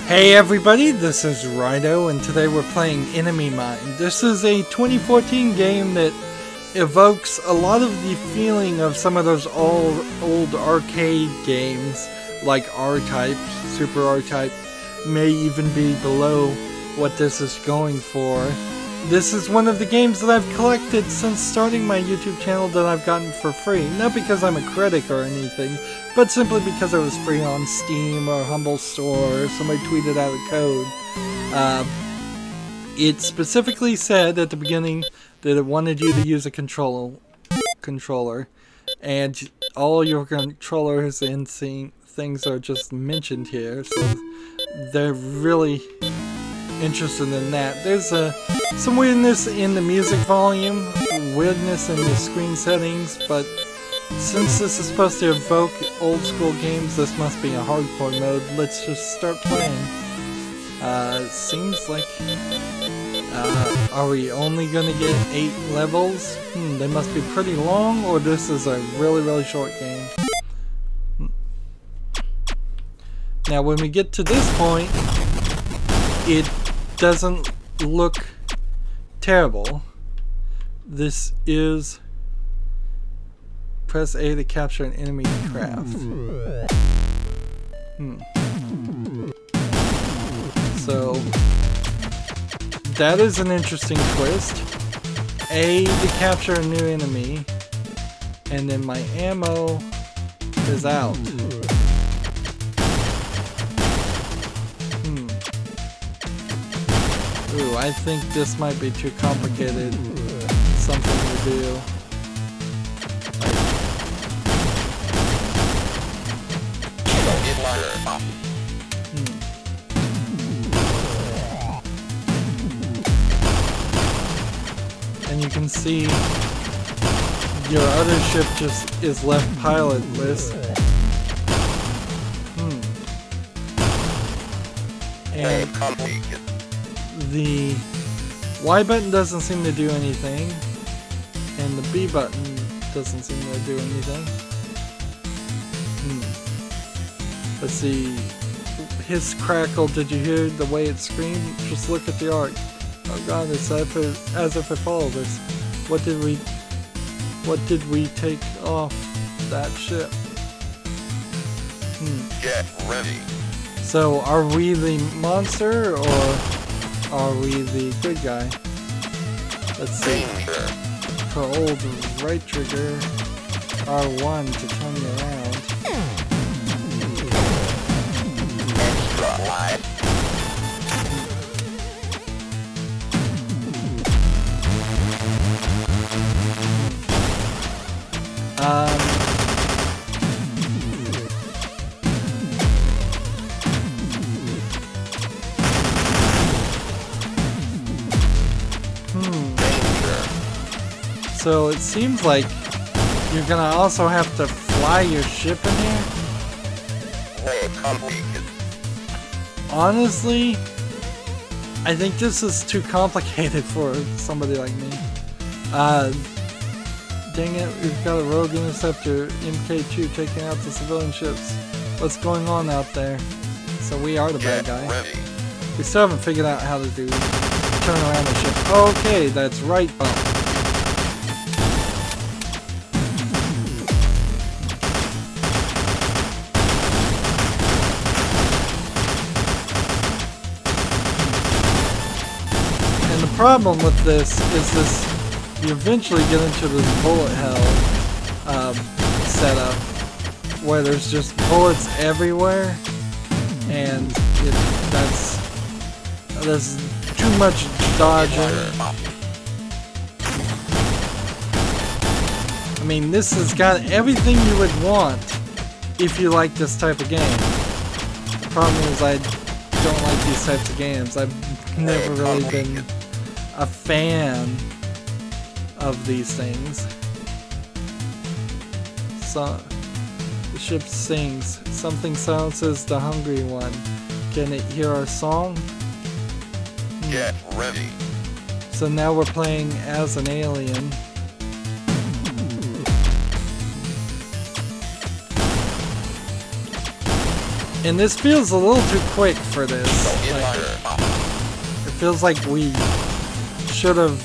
Hey everybody, this is Rydo, and today we're playing Enemy Mine. This is a 2014 game that evokes a lot of the feeling of some of those old arcade games, like R-Type, Super R-Type, may even be below what this is going for. This is one of the games that I've collected since starting my YouTube channel that I've gotten for free. Not because I'm a critic or anything, but simply because it was free on Steam or Humble Store, or somebody tweeted out a code. It specifically said at the beginning that it wanted you to use a controller, and all your controllers and things are just mentioned here, so they're really interested in that. There's some weirdness in the music volume, weirdness in the screen settings, but since this is supposed to evoke old school games, this must be a hardcore mode. Let's just start playing. Seems like, are we only gonna get 8 levels? They must be pretty long, or this is a really short game. Now when we get to this point, it doesn't look terrible. This is press A to capture an enemy craft. So that is an interesting twist. A to capture a new enemy, and then my ammo is out. Ooh, I think this might be too complicated. Something to do. And you can see your other ship just is left pilotless. And the Y button doesn't seem to do anything, and the B button doesn't seem to do anything. Let's see. Hiss crackle, did you hear the way it screamed? Just look at the arc. Oh god, it's as if it followed us. What did we take off that ship? Get ready. So are we the monster, or are we the good guy? Let's see. For old right trigger, R1 to turn you around. Extra life. So it seems like you're gonna also have to fly your ship in here. Honestly, I think this is too complicated for somebody like me. Dang it, we've got a rogue interceptor, MK2, taking out the civilian ships. What's going on out there? So we are the bad guy. We still haven't figured out how to turn around the ship. Okay, that's right bump. The problem with this is you eventually get into this bullet hell setup where there's just bullets everywhere, and there's too much dodging. I mean, this has got everything you would want if you like this type of game. The problem is I don't like these types of games. I've never really been a fan of these things. So the ship sings. Something silences the hungry one. Can it hear our song? Get ready. So now we're playing as an alien. And this feels a little too quick for this. Like, it feels like we should have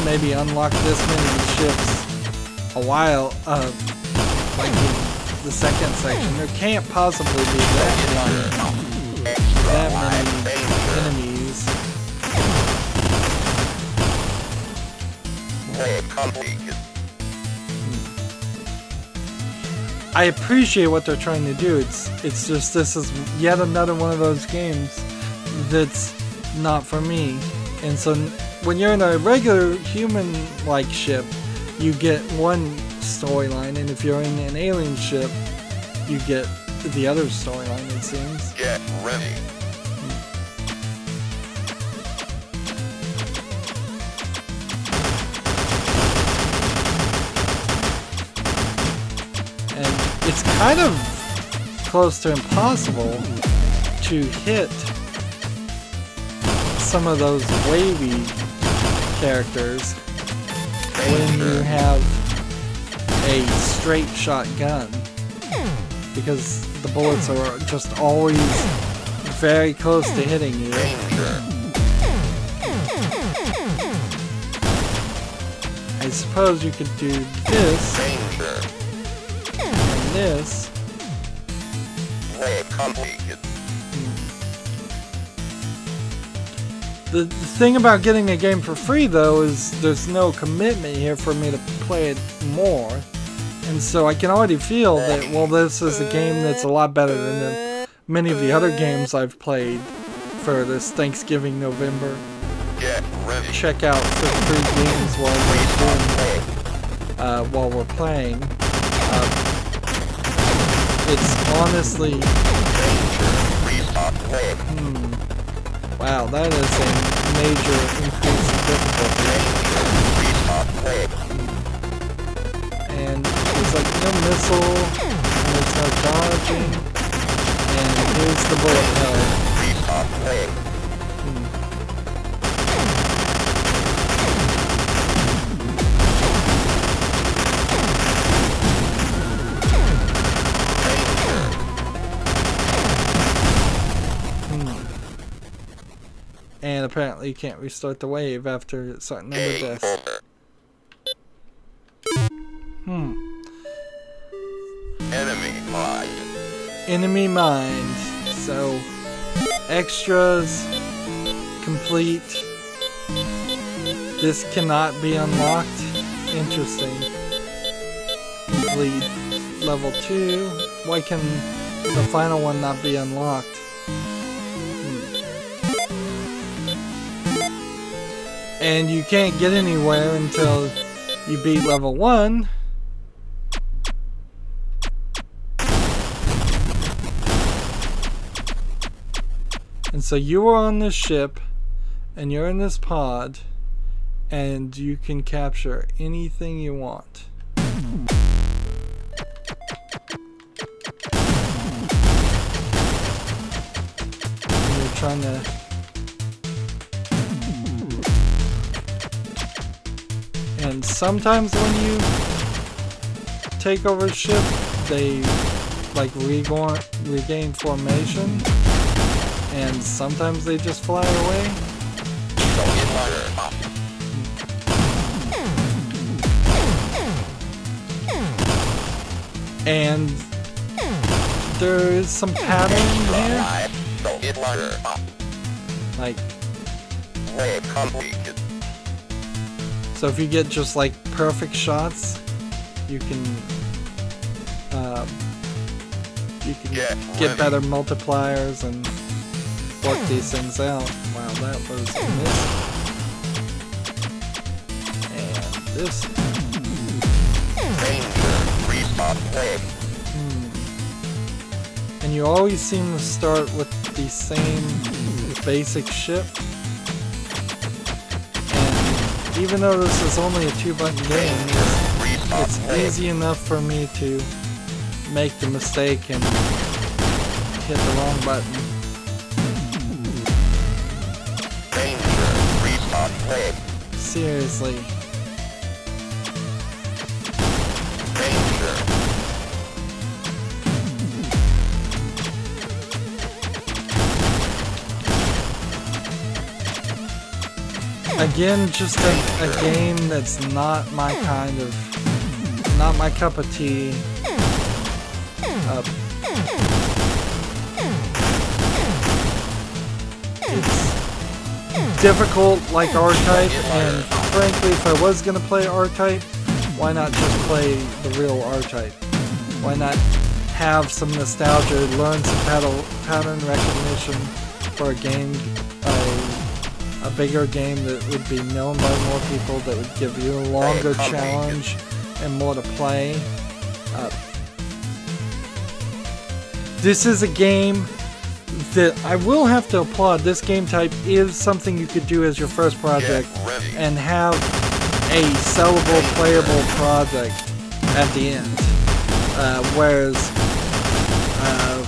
maybe unlocked this many ships a while, like in the second section. There can't possibly be that many enemies. I appreciate what they're trying to do. It's just this is yet another one of those games that's not for me. And so when you're in a regular human-like ship, you get one storyline, and if you're in an alien ship, you get the other storyline, it seems. Get ready. And it's kind of close to impossible to hit some of those wavy characters when you have a straight shot gun, because the bullets are just always very close to hitting you. I suppose you could do this and this. The thing about getting a game for free, though, is there's no commitment here for me to play it more. And so I can already feel that, well, this is a game that's a lot better than many of the other games I've played for this Thanksgiving November. Check out the free games while we're playing. It's honestly... Wow, that is a major increase in difficulty. And there's like no missile, and there's no dodging, and here's the bullet hell. And apparently you can't restart the wave after a certain number of deaths. Enemy mind. Enemy mind. So, extras, complete. This cannot be unlocked. Interesting. Complete level 2. Why can the final one not be unlocked? And you can't get anywhere until you beat level 1. And so you are on this ship, and you're in this pod, and you can capture anything you want. And you're trying to... And sometimes when you take over a ship, they like regain formation, and sometimes they just fly away. And there is some pattern here. Like, so if you get just like perfect shots, you can get better multipliers and work these things out. Wow, that was a miss. And this. And you always seem to start with the same basic ship. Even though this is only a 2-button game, it's easy enough for me to make the mistake and hit the wrong button. Seriously. Again, just a game that's not my kind of, not my cup of tea. It's difficult like R-Type, and frankly, if I was gonna play R-Type, why not just play the real R-Type? Why not have some nostalgia, learn some pattern recognition for a game, a bigger game that would be known by more people, that would give you a longer challenge and more to play. This is a game that I will have to applaud. This game type is something you could do as your first project and have a sellable, playable project at the end. Whereas,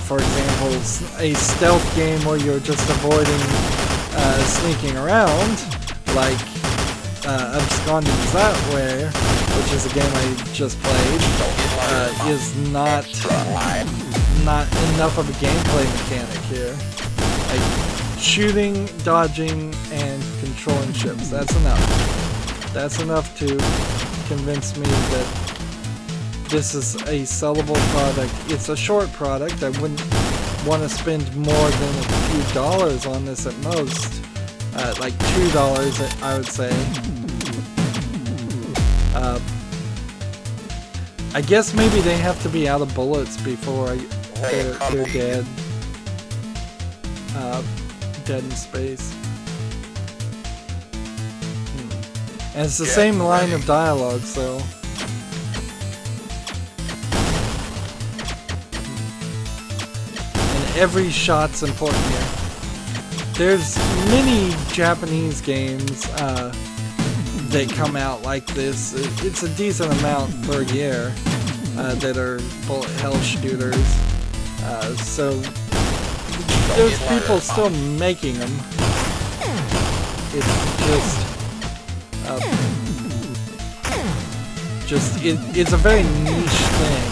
for example, a stealth game where you're just avoiding sneaking around, like Absconding's That Way, which is a game I just played, is not enough of a gameplay mechanic here. Like, shooting, dodging, and controlling ships, that's enough. That's enough to convince me that this is a sellable product. It's a short product. I wouldn't want to spend more than a few dollars on this at most. Like $2, I would say. I guess maybe they have to be out of bullets before they're dead. Dead in space. And it's the same line of dialogue, so... And every shot's important here. There's many Japanese games that come out like this. It's a decent amount per year that are bullet hell shooters. So there's people still making them. It's it's a very niche thing.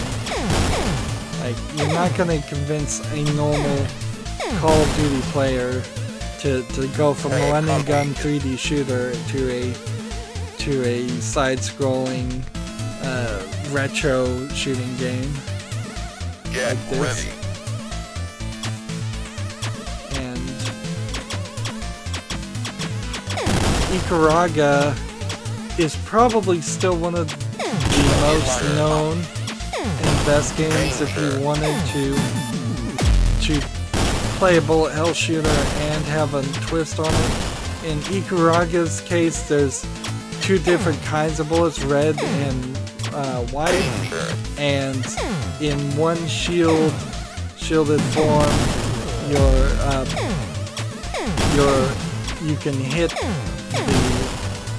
Like, you're not gonna convince a normal Call of Duty player to go from a run and gun 3D shooter to a side-scrolling retro shooting game like this. And Ikaruga is probably still one of the most known and best games if you wanted to play a bullet hell shooter and have a twist on it. In Ikaruga's case, there's two different kinds of bullets, red and white, and in one shielded form, you can hit the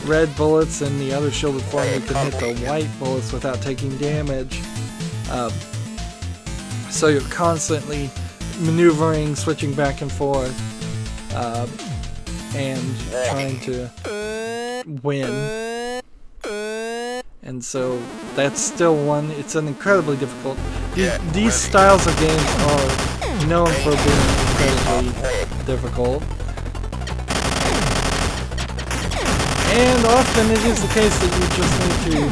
red bullets, and the other shielded form you can hit the white bullets without taking damage. So you're constantly maneuvering, switching back and forth, and trying to win. And so that's still one. It's an incredibly difficult. These styles of games are known for being incredibly difficult. And often it is the case that you just need to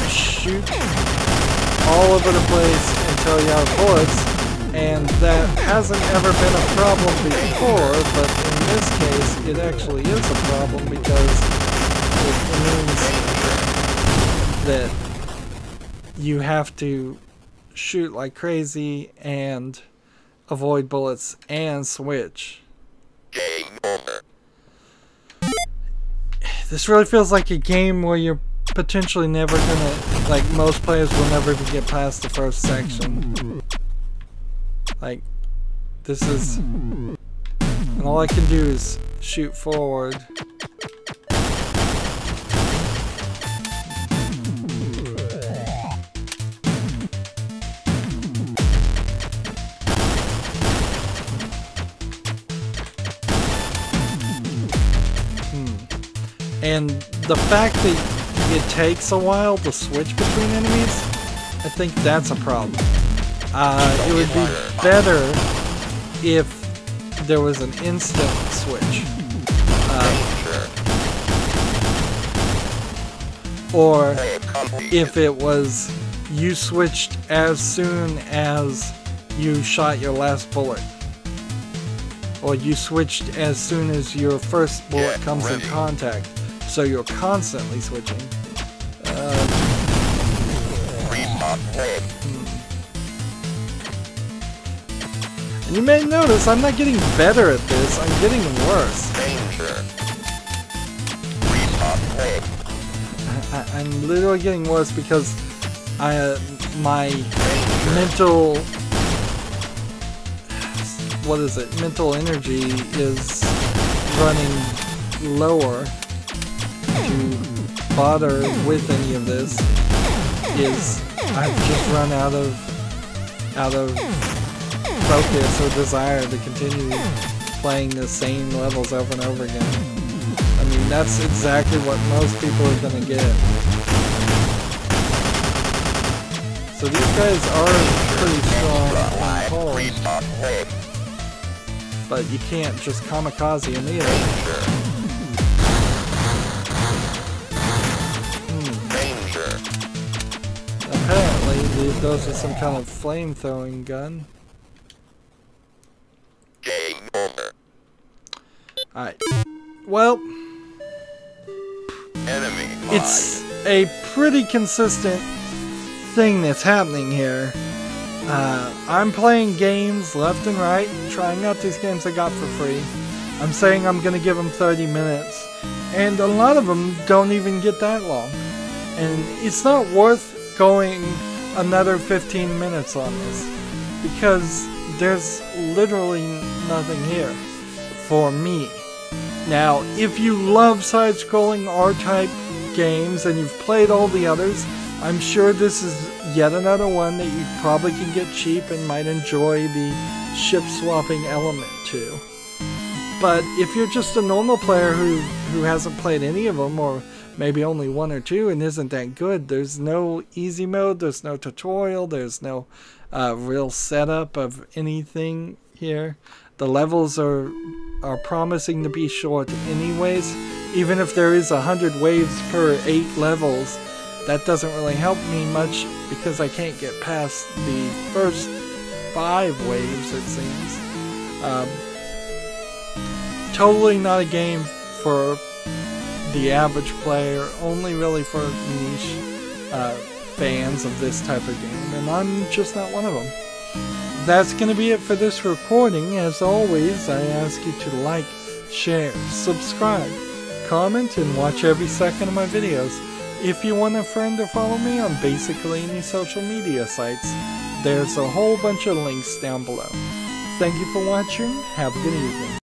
shoot all over the place until you're out of bullets. And that hasn't ever been a problem before, but in this case it actually is a problem because it means that you have to shoot like crazy and avoid bullets and switch. Game over. This really feels like a game where you're potentially never gonna, like, most players will never even get past the first section. Like, this is, and all I can do is shoot forward. And the fact that it takes a while to switch between enemies, I think that's a problem. It would be better if there was an instant switch. or if it was you switched as soon as you shot your last bullet, or you switched as soon as your first bullet comes in contact, so you're constantly switching. And you may notice I'm not getting better at this, I'm getting worse. I'm literally getting worse because my mental, mental energy is running lower to bother with any of this. I've just run out of focus or desire to continue playing the same levels over and over again. I mean, that's exactly what most people are gonna get. So these guys are pretty strong in pole, but you can't just kamikaze them either. Apparently, those are some kind of flame-throwing gun. Game over. Alright. Well, Enemy it's a pretty consistent thing that's happening here. I'm playing games left and right, trying out these games I got for free. I'm saying I'm going to give them 30 minutes, and a lot of them don't even get that long. And it's not worth going another 15 minutes on this, because there's literally nothing here for me. Now, if you love side-scrolling R-type games and you've played all the others, I'm sure this is yet another one that you probably can get cheap and might enjoy the ship-swapping element to. But if you're just a normal player who hasn't played any of them, or maybe only one or two and isn't that good, there's no easy mode, there's no tutorial, there's no real setup of anything here. The levels are promising to be short anyways. Even if there is 100 waves per 8 levels, that doesn't really help me much because I can't get past the first 5 waves, it seems. Totally not a game for the average player, only really for niche fans of this type of game, and I'm just not one of them. That's going to be it for this recording. As always, I ask you to like, share, subscribe, comment, and watch every second of my videos. If you want a friend or follow me on basically any social media sites, there's a whole bunch of links down below. Thank you for watching. Have a good evening.